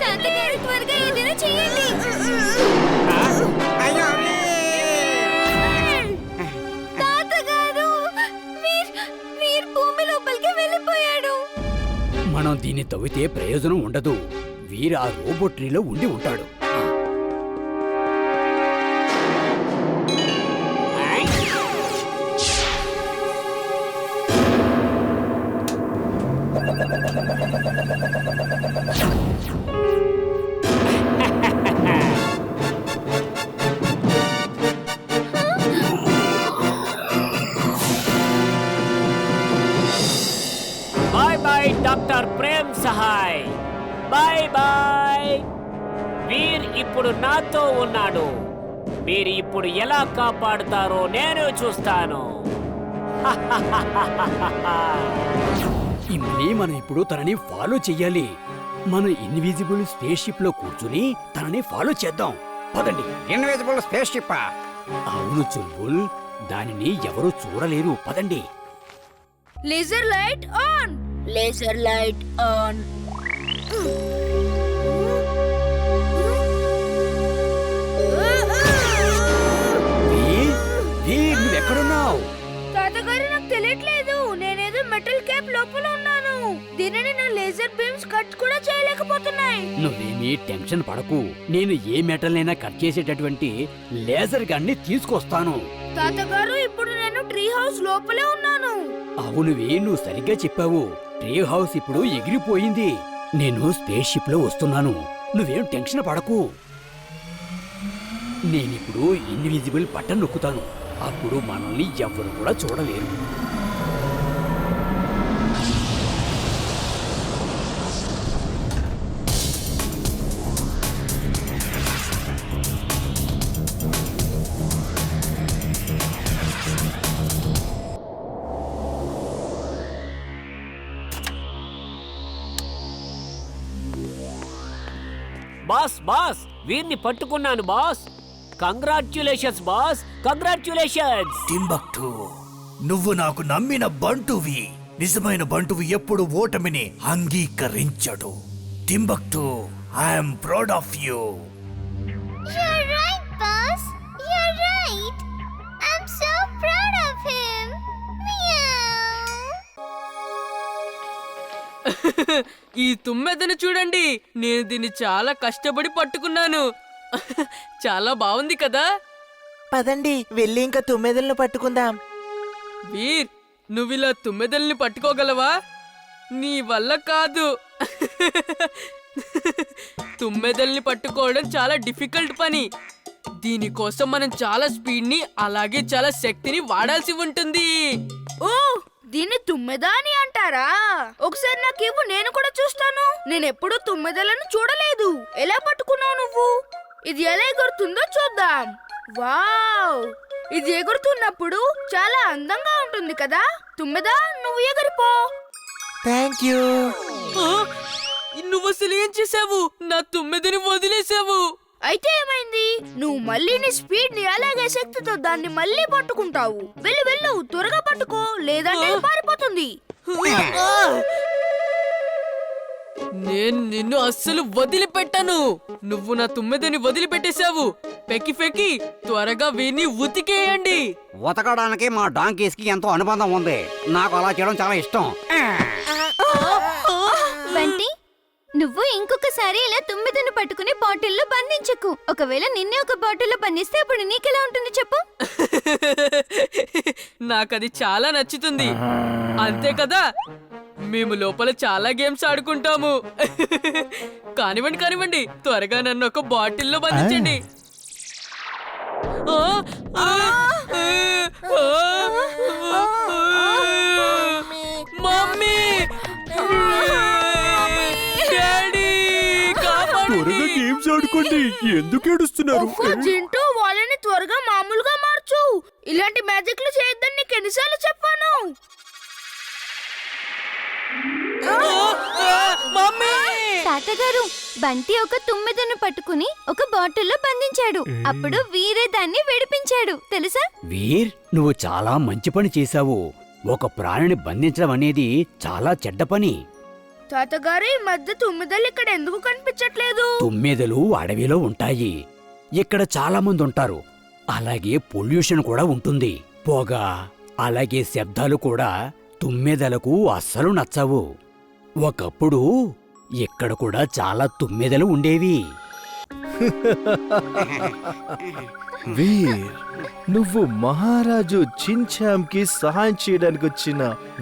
తాతగారు త్వరగా ఏదైనా చెయ్యండి. తాతగారు వీర్ భూమి లోపలికి వెళ్ళిపోయాడు. మనం దీన్ని తవ్వితే ప్రయోజనం ఉండదు. వీరు ఆ రోబోట్ ట్రీలో ఉండి ఉంటాడు. Bye bye doctor Prem Sahay. Bye bye. Veer ఇప్పుడు నాతో ఉన్నాడు. మీరు ఇప్పుడు ఎలా కాపాడుతారో నేను చూస్తాను. ఇమ్లీ, మనం ఇప్పుడు తనని ఫాలో చెయ్యాలి. మన ఇన్విజిబుల్ స్పేస్ షిప్ లో కూర్చుని తనని ఫాలో చేద్దాం. పదండి. Invisible space ship? అవును చుల్బుల్, దానిని ఎవరూ చూడలేరు. పదండి. Laser light on. Laser light on. నువ్వెక్కడున్నావు? తాతగారు, నాకు తెలియట్లేదు. నేనేదో మెటల్ క్యాప్ లోపల ఉన్నాను. దీనిని నా లేజర్ బీమ్స్ కట్ కూడా చేయలేకపోతున్నాయి. నువ్వేమీ టెన్షన్ పడకు. నేను ఏ మెటల్ అయినా కట్ చేసేటటువంటి లేజర్ గన్ ని తీసుకొస్తాను. తాతగారు, ఇప్పుడు నేను ట్రీ హౌస్ లోపలే ఉన్నాను. అవునువే, నువ్వు సరిగ్గా చెప్పావు. ట్రీ హౌస్ ఇప్పుడు ఎగిరిపోయింది. నేను స్పేస్ షిప్ లో వస్తున్నాను. నువ్వేం టెన్షన్ పడకు. నేనిప్పుడు ఇన్విజిబుల్ బటన్ నొక్కుతాను. అప్పుడు మనల్ని ఎవ్వరు కూడా చూడలేరు. బాస్ బాస్, వీరిని పట్టుకున్నాను boss. Congratulations boss, congratulations. Timbuktu, నువ్వు నాకు నమ్మిన బంటువి. నిజమైన బంటువి ఎప్పుడు ఓటమిని అంగీకరించడు. Timbuktu, I'm proud of you. You're right, boss. You're right. I'm so proud of him. ఈ తుమ్మెదను చూడండి. నేను దీన్ని చాలా కష్టపడి పట్టుకున్నాను. చాలా బాగుంది కదా. పదండి, వెళ్ళి ఇంకా తుమ్మెదలను పట్టుకుందాం. వీర్, నువ్విలా తుమ్మెదల్ని పట్టుకోగలవా? నీ వల్ల కాదు. తుమ్మెదల్ని పట్టుకోవడం చాలా డిఫికల్ట్ పని. దీనికోసం మనం చాలా స్పీడ్ని అలాగే చాలా శక్తిని వాడాల్సి ఉంటుంది. ఓ, దీన్ని తుమ్మెదా అని అంటారా? ఒకసారి నాకు ఇవ్వు, నేను కూడా చూస్తాను. నేనెప్పుడు తుమ్మెదలను చూడలేదు. ఎలా పట్టుకున్నావు నువ్వు? ఇది ఎలా ఎగురుతుందో చూద్దాం. వావ్, ఇది ఎగురుతున్నప్పుడు చాలా అందంగా ఉంటుంది కదా. తుమ్మెదా, నువ్వు ఎగిరిపో. Thank you. నువ్వు అసలు ఏం చేసావు? నా తుమ్మెదని వదిలేసావు. అయితే ఏమైంది? నువ్వు మళ్ళీ నీ స్పీడ్ ని అలాగే శక్తితో దాన్ని మళ్ళీ పట్టుకుంటావు. వెళ్ళు వెళ్ళు, త్వరగా పట్టుకో, లేదంటే పారిపోతుంది. నేను నిన్ను అస్సలు వదిలిపెట్టను. నువ్వు నా తుమ్మెదని వదిలిపెట్టేశావు. పెకి పెకి, త్వరగా వీన్ని ఉతికేయండి. ఉతకడానికి మా డాంకీస్ కి ఎంతో అనుబంధం ఉంది. నాకు అలా చేయడం చాలా ఇష్టం. బంటి, నువ్వు ఇంకొకసారి ఇలా తుమ్మెదను పట్టుకుని బాటిల్లో బంధించకు. ఒకవేళ నిన్నే ఒక బాటిల్లో బంధిస్తే అప్పుడు నీకెలా ఉంటుంది చెప్పు? నాకది చాలా నచ్చుతుంది. అంతే కదా, మేము లోపల చాలా గేమ్స్ ఆడుకుంటాము. కానివ్వండి కానివ్వండి, త్వరగా నన్ను ఒక బాటిల్లో బంధించండి. మమ్మీ, త్వరగా గేమ్స్ ఆడుకోండి. ఎందుకు ఏడుస్తున్నారు? జింటూ, వాళ్ళని త్వరగా మామూలుగా మార్చు. ఇలాంటి మ్యాజిక్లు చేయొద్దని నీకు ఎన్నిసార్లు చెప్పాను? తాతగారు, బంటి ఒక తుమ్మెదను పట్టుకుని ఒక బాటిల్లో బంధించాడు. అప్పుడు వీరే దాన్ని విడిపించాడు, తెలుసా? వీర్, నువ్వు చాలా మంచి పని చేశావు. ఒక ప్రాణిని బంధించడం అనేది చాలా చెడ్డ పని. తాతగారు ఈ మధ్య తుమ్మిదలు ఇక్కడ ఎందుకు కనిపించట్లేదు? తుమ్మెదలు అడవిలో ఉంటాయి. ఇక్కడ చాలా మంది ఉంటారు. అలాగే పొల్యూషన్ కూడా ఉంటుంది. పొగ, అలాగే శబ్దాలు కూడా తుమ్మెదలకు అస్సలు నచ్చవు. ఒకప్పుడు ఇక్కడ కూడా చాలా తుమ్మెదలు ఉండేవి. వీర్, నువ్వు మహారాజు చించాంకి సహాయం చేయడానికి వచ్చిన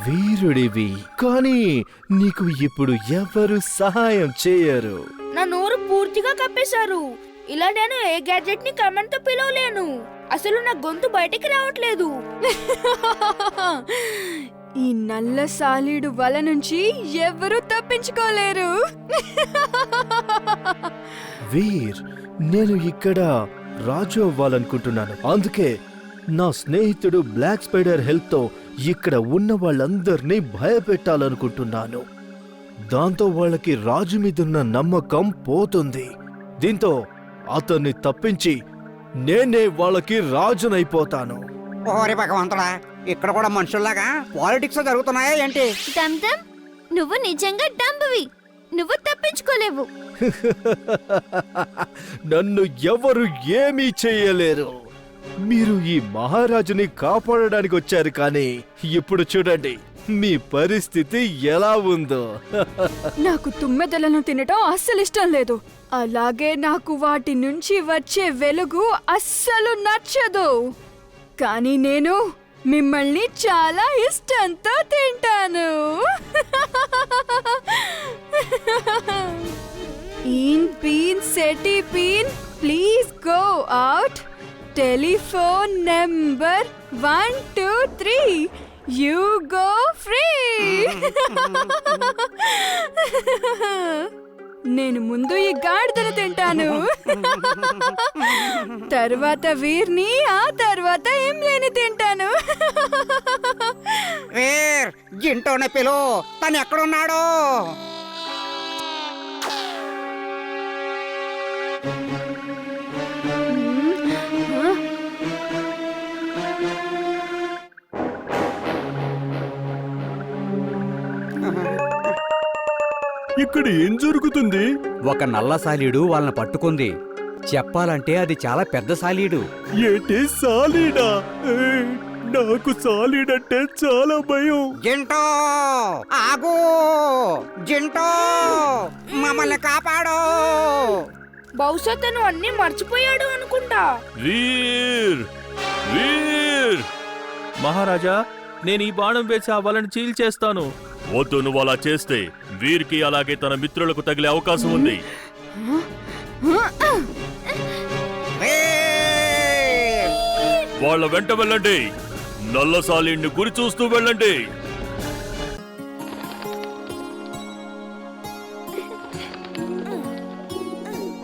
వీరుడివి. కానీ నీకు ఇప్పుడు ఎవరు సహాయం చేయరు. నా నోరు పూర్తిగా కప్పేశారు. ఇలా నేను ఏ గ్యాడ్జెట్ ని కమెంట్ తో పిలవలేను. అసలు నా గొంతు బయటికి రావట్లేదు. ఈ నల్ల సాలీడు వల నుంచి ఎవరూ తప్పించుకోలేరు. వీర్, నేను ఇక్కడ రాజు అవ్వాలనుకుంటున్నాను. అందుకే నా స్నేహితుడు బ్లాక్ స్పైడర్ హెల్ప్ తో ఇక్కడ ఉన్న వాళ్ళందరినీ భయపెట్టాలనుకుంటున్నాను. దాంతో వాళ్ళకి రాజు మీదున్న నమ్మకం పోతుంది. దీంతో అతన్ని తప్పించి నేనే వాళ్ళకి రాజునైపోతాను. ఓరి భగవంతుడా, ఇక్కడ కూడా మనుషుల్లాగా పాలిటిక్స్ జరుగుతున్నాయా ఏంటి? టమ్టమ్, నువ్వు నిజంగా డంబవి. నువ్వు తప్పించుకోలేవు. నన్ను ఎవరు ఏమీ చేయలేరు. మీరు ఈ మహారాజుని కాపాడడానికి వచ్చారు, కానీ ఇప్పుడు చూడండి మీ పరిస్థితి ఎలా ఉందో. నాకు తుమ్మెదలను తినటం అస్సలు ఇష్టం లేదు. అలాగే నాకు వాటి నుంచి వచ్చే వెలుగు అస్సలు నచ్చదు. కానీ నేను మిమ్మల్ని చాలా ఇష్టంతో తింటాను. ఈన్ పీన్ సెటీ పీన్, please go out. Telephone number 123. You go free. నేను ముందు ఈ గాడిదను తింటాను, తర్వాత వీర్ని, ఆ తర్వాత ఇమ్లేని తింటాను. వీర్, జింటోనే పిలు, తను ఎక్కడున్నాడు? ఇక్కడ ఏం జరుగుతుంది? ఒక నల్ల సాలీడు వాళ్ళని పట్టుకుంది. చెప్పాలంటే అది చాలా పెద్ద సాలీడు. ఏంటి సాలీడా? నాకు సాలీడంటే చాలా భయం. జింటో ఆగు! జింటో, మమ్మల్ని కాపాడు! బహుశా తను అన్ని మర్చిపోయాడు అనుకుంటా. వీర్, వీర్! మహారాజా, నేను ఈ బాణం వేసి ఆ వలని చీల్చేస్తాను. వద్దు, నువ్వు అలా చేస్తే వీరికి అలాగే తన మిత్రులకు తగిలే అవకాశం ఉంది. వీర్! వాళ్ళ వెంట వెళ్ళండి. నల్లసాలిని గురి చూస్తూ వెళ్ళండి.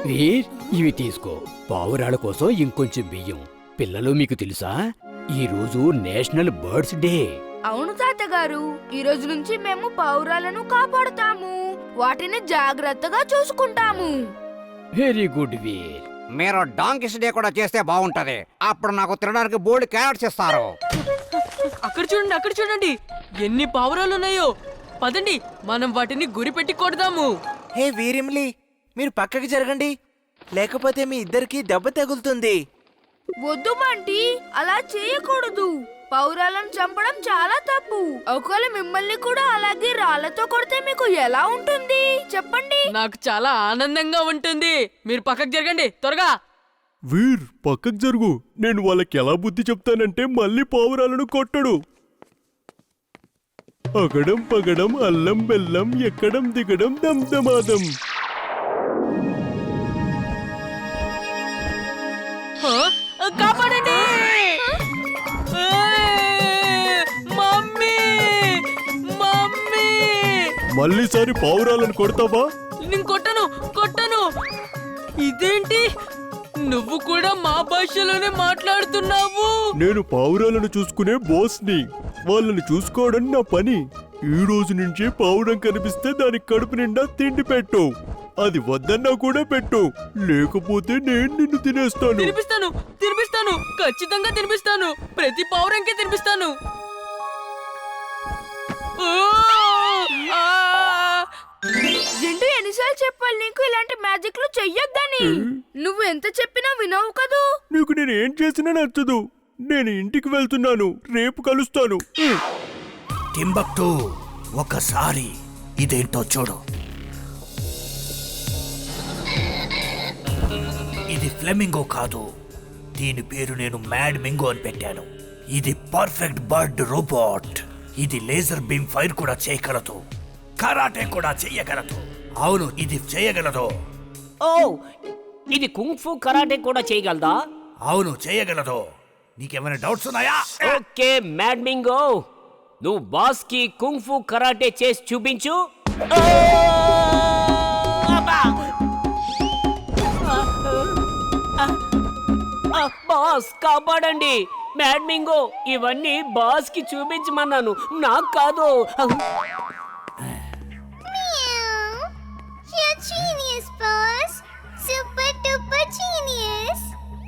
వీర్, ఇవి తీసుకో. పావురాల కోసం ఇంకొంచెం బియ్యం. పిల్లలు, మీకు తెలుసా, ఈ రోజు నేషనల్ బర్డ్స్ డే. అవును తాతగారు, ఈ రోజు నుంచి మేము పావురాలను కాపాడుతాము. వాటిని జాగ్రత్తగా చూసుకుంటాము. వెరీ గుడ్ వీర్. మీరు డాంకిస్ డే కూడా చేస్తే బాగుంటది. అప్పుడు నాకు తినడానికి బోల్డ్ క్యారెట్స్ ఇస్తారు. అక్కడ చూడండి, అక్కడ చూడండి, ఎన్ని పావురాలున్నాయో. పదండి, మనం వాటిని గురిపెట్టి కొడదాము. హే వీరిమ్లి, మీరు పక్కకి జరగండి, లేకపోతే మీ ఇద్దరికి దెబ్బ తగులుతుంది. వద్దు బంటి, అలా చేయకూడదు. పౌరాలను చంపడం చాలా తప్పు. ఒకవేళ మిమ్మల్ని కూడా అలాగే రాళ్లతో కొడితే మీకు ఎలా ఉంటుంది చెప్పండి? నాకు చాలా ఆనందంగా ఉంటుంది. మీరు పక్కకు జరగండి త్వరగా. వీర్, పక్కకు జరుగు. నేను వాళ్ళకి ఎలా బుద్ధి చెప్తానంటే మళ్ళీ పావురాలను కొట్టడు. అగడం పగడం అల్లం బెల్లం, ఎక్కడం దిగడం దమ్దమాదం. కాపాడండి! Mummy, mummy! మళ్ళీసారి పావురాలను కొడతావా? నేను కొట్టను, కొట్టను. ఇదేంటి, నువ్వు కూడా మా భాషలోనే మాట్లాడుతున్నావు? నేను పావురాలను చూసుకునే బాస్ని. వాళ్ళని చూసుకోవడం నా పని. ఈ రోజు నుంచి పావురం కనిపిస్తే దానికి కడుపు నిండా తిండి పెట్టు. అది వద్దన్నా కూడా పెట్టు, లేకపోతే నేను నిన్ను తినేస్తాను. తినిపిస్తాను, తినిపిస్తాను, ఖచ్చితంగా తినిపిస్తాను. ప్రతి పావురంకే తినిపిస్తాను. చెప్పాలి నీకు ఇలాంటి మ్యాజిక్లు చెయ్యొద్దని. నువ్వు ఎంత చెప్పినా వినవు కదూ. నీకు నేను ఏం చేసినా నచ్చదు. నేను ఇంటికి వెళ్తున్నాను, రేపు కలుస్తాను. టింబక్టు ఒకసారి ఇదేంటో చూడు. ఇది ఫ్లెమింగో కాదు, దీని పేరు నేను మ్యాడ్ మింగో అని పెట్టాను. ఇది పర్ఫెక్ట్ బర్డ్ రోబోట్. ఇది లేజర్ బీమ్ ఫైర్ కూడా చేయగలదు, కరాటే కూడా చేయగలదు. అవును, ఇది చేయగలదు. ఓ, ఇది కుంగ్ఫు కరాటే కూడా చేయగలదా? అవును, చేయగలదు. నీకేమైనా డౌట్స్ ఉన్నాయా? ఓకే మ్యాడ్ మింగో, నువ్వు బాస్ కి కుంగ్ఫు కరాటే చేసి చూపించు. ఆ! అబ్బా! బాస్ కాపాడండి. మ్యాడ్ మింగో, ఇవన్నీ బాస్ కి చూపించమన్నాను, నాకు కాదు.